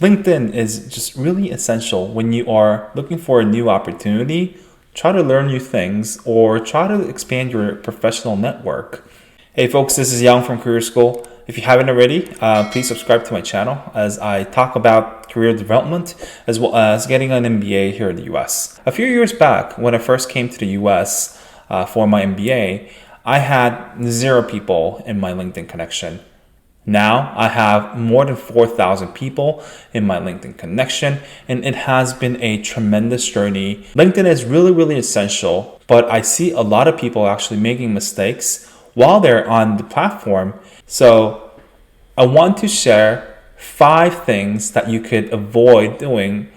LinkedIn is just really essential when you are looking for a new opportunity, try to learn new things, or try to expand your professional network. Hey folks, this is Young from Career School. If you haven't already, please subscribe to my channel as I talk about career development as well as getting an MBA here in the US. A few years back, when I first came to the US for my MBA, I had 0 people in my LinkedIn connection. Now I have more than 4,000 people in my LinkedIn connection, and it has been a tremendous journey. LinkedIn is really essential, but I see a lot of people actually making mistakes while they're on the platform. So I want to share 5 things that you could avoid doing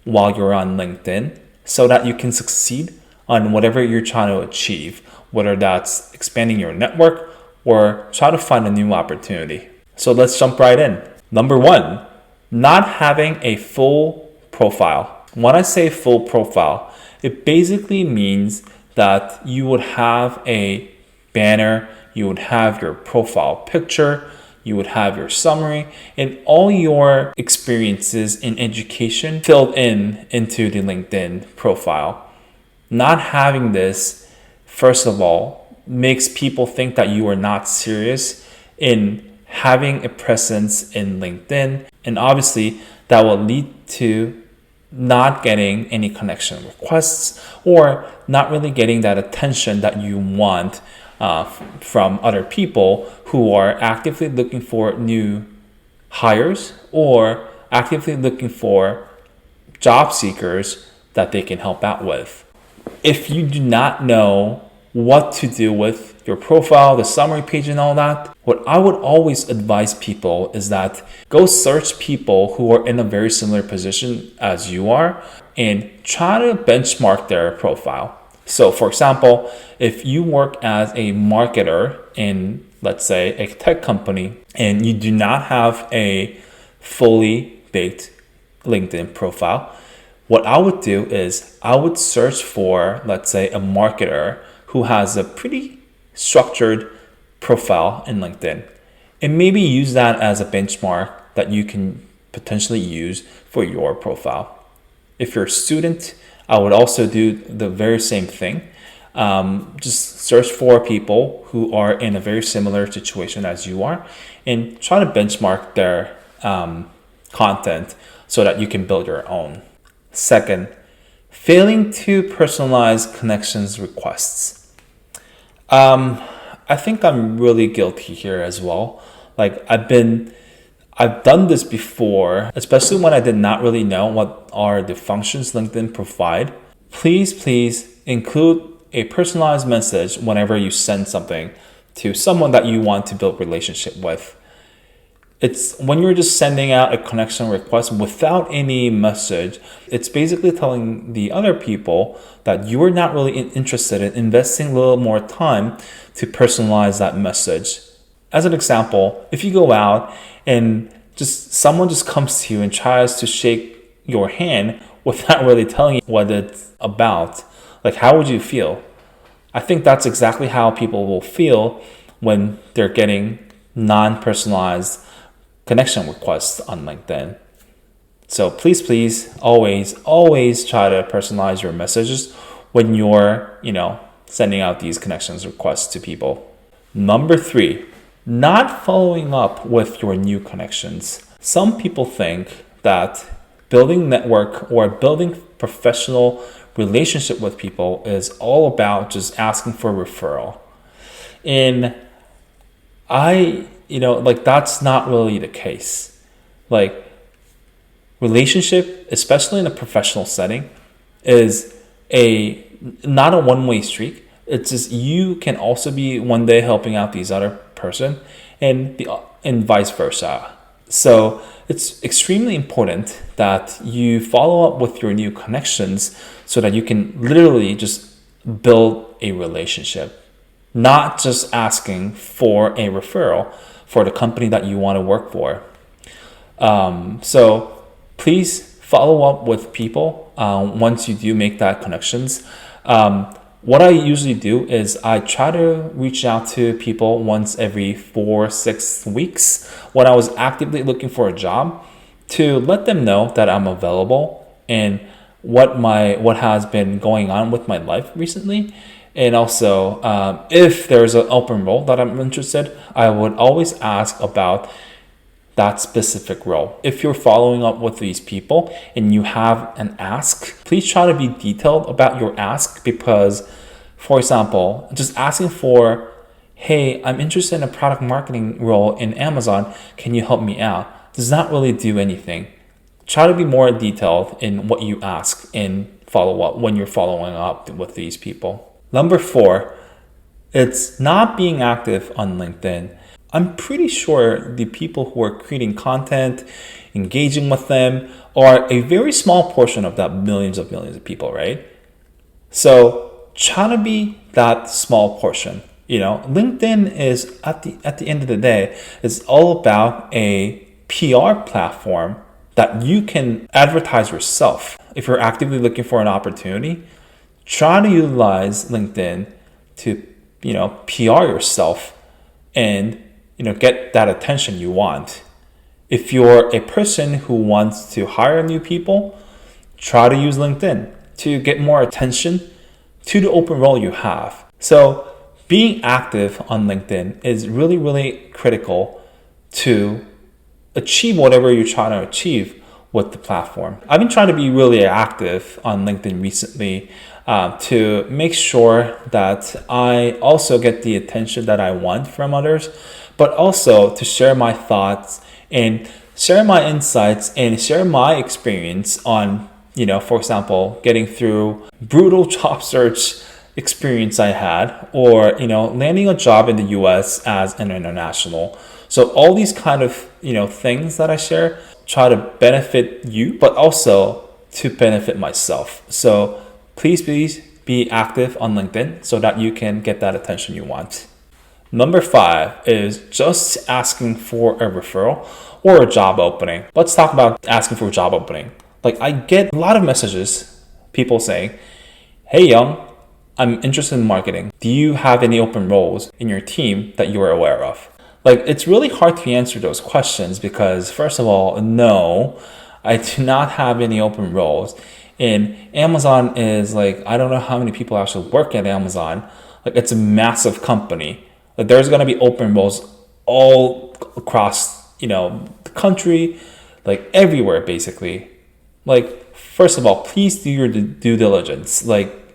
while you're on LinkedIn so that you can succeed on whatever you're trying to achieve, whether that's expanding your network or try to find a new opportunity. So let's jump right in. Number 1, not having a full profile. When I say full profile, it basically means that you would have a banner, you would have your profile picture, you would have your summary, and all your experiences in education filled into the LinkedIn profile. Not having this, first of all, makes people think that you are not serious in having a presence in LinkedIn, and obviously that will lead to not getting any connection requests or not really getting that attention that you want from other people who are actively looking for new hires or actively looking for job seekers that they can help out with. If you do not know what to do with your profile, the summary page and all that, what I would always advise people is that go search people who are in a very similar position as you are and try to benchmark their profile. So for example, if you work as a marketer in, let's say, a tech company and you do not have a fully baked LinkedIn profile, what I would do is I would search for, let's say, a marketer who has a pretty structured profile in LinkedIn, and maybe use that as a benchmark that you can potentially use for your profile. If you're a student, I would also do the very same thing. Just search for people who are in a very similar situation as you are and try to benchmark their content so that you can build your own. Second, failing to personalize connections requests. I think I'm really guilty here as well. Like I've done this before, especially when I did not really know what are the functions LinkedIn provide. Please include a personalized message whenever you send something to someone that you want to build relationship with. It's when you're just sending out a connection request without any message, it's basically telling the other people that you are not really interested in investing a little more time to personalize that message. As an example, if you go out and someone just comes to you and tries to shake your hand without really telling you what it's about, like how would you feel? I think that's exactly how people will feel when they're getting non-personalized connection requests on LinkedIn. So please always try to personalize your messages when you're, sending out these connections requests to people. Number 3, not following up with your new connections. Some people think that building network or building professional relationship with people is all about just asking for a referral. And that's not really the case. Like relationship, especially in a professional setting, is not a one-way street. It's just you can also be one day helping out these other person and vice versa. So it's extremely important that you follow up with your new connections so that you can literally just build a relationship, not just asking for a referral for the company that you want to work for. So please follow up with people once you do make that connections. What I usually do is I try to reach out to people once every 4-6 weeks when I was actively looking for a job. to let them know that I'm available and what has been going on with my life recently. And also, if there's an open role that I'm interested, I would always ask about that specific role. If you're following up with these people and you have an ask, please try to be detailed about your ask, because, for example, just asking for, hey, I'm interested in a product marketing role in Amazon, can you help me out, does not really do anything. Try to be more detailed in what you ask in follow up when you're following up with these people. Number 4, it's not being active on LinkedIn. I'm pretty sure the people who are creating content, engaging with them, are a very small portion of that millions of people, right? So try to be that small portion. LinkedIn is at the end of the day, it's all about a PR platform that you can advertise yourself. If you're actively looking for an opportunity, try to utilize LinkedIn to, PR yourself and, get that attention you want. If you're a person who wants to hire new people, try to use LinkedIn to get more attention to the open role you have. So being active on LinkedIn is really, really critical to achieve whatever you're trying to achieve with the platform. I've been trying to be really active on LinkedIn recently to make sure that I also get the attention that I want from others, but also to share my thoughts and share my insights and share my experience on, for example, getting through brutal job search experience I had, or, landing a job in the US as an international. So all these kind of, things that I share try to benefit you, but also to benefit myself. So please be active on LinkedIn so that you can get that attention you want. Number 5 is just asking for a referral or a job opening. Let's talk about asking for a job opening. I get a lot of messages, people saying, hey, Young, I'm interested in marketing. Do you have any open roles in your team that you are aware of? It's really hard to answer those questions because, first of all, no, I do not have any open roles. And Amazon is I don't know how many people actually work at Amazon. It's a massive company. There's going to be open roles all across, the country, everywhere, basically. First of all, please do your due diligence.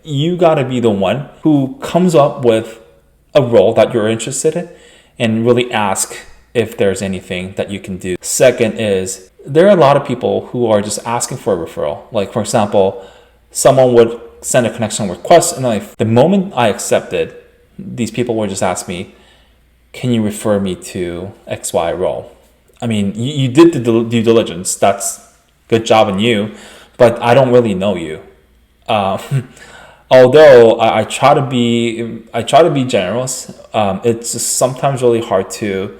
You got to be the one who comes up with a role that you're interested in and really ask if there's anything that you can do. Second is, there are a lot of people who are just asking for a referral. For example, someone would send a connection request, and the moment I accepted, these people would just ask me, can you refer me to XY role? I mean, you did the due diligence. That's good job on you, but I don't really know you. Although I try to be generous, it's just sometimes really hard to,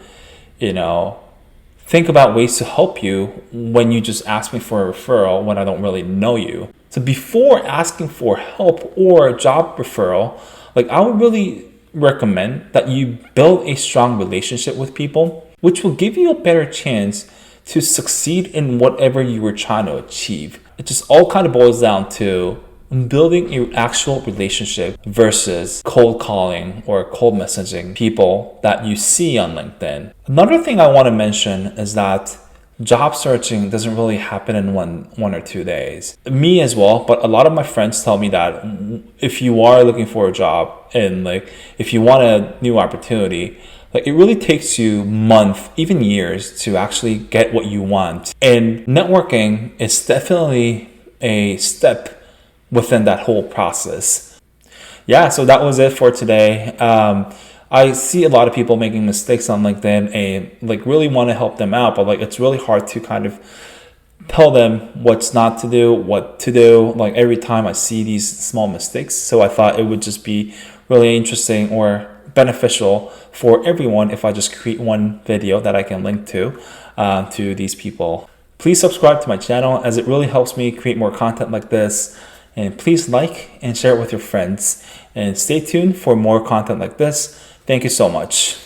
think about ways to help you when you just ask me for a referral when I don't really know you. So before asking for help or a job referral, I would really recommend that you build a strong relationship with people, which will give you a better chance to succeed in whatever you were trying to achieve. It just all kind of boils down to building an actual relationship versus cold calling or cold messaging people that you see on LinkedIn. Another thing I want to mention is that job searching doesn't really happen in one or 2 days. Me as well, but a lot of my friends tell me that if you are looking for a job and if you want a new opportunity, it really takes you months, even years to actually get what you want. And networking is definitely a step within that whole process. Yeah, so that was it for today. I see a lot of people making mistakes on LinkedIn and really want to help them out, but it's really hard to kind of tell them what's not to do, what to do, every time I see these small mistakes. So I thought it would just be really interesting or beneficial for everyone if I just create one video that I can link to these people. Please subscribe to my channel, as it really helps me create more content like this. And please like and share it with your friends. And stay tuned for more content like this. Thank you so much.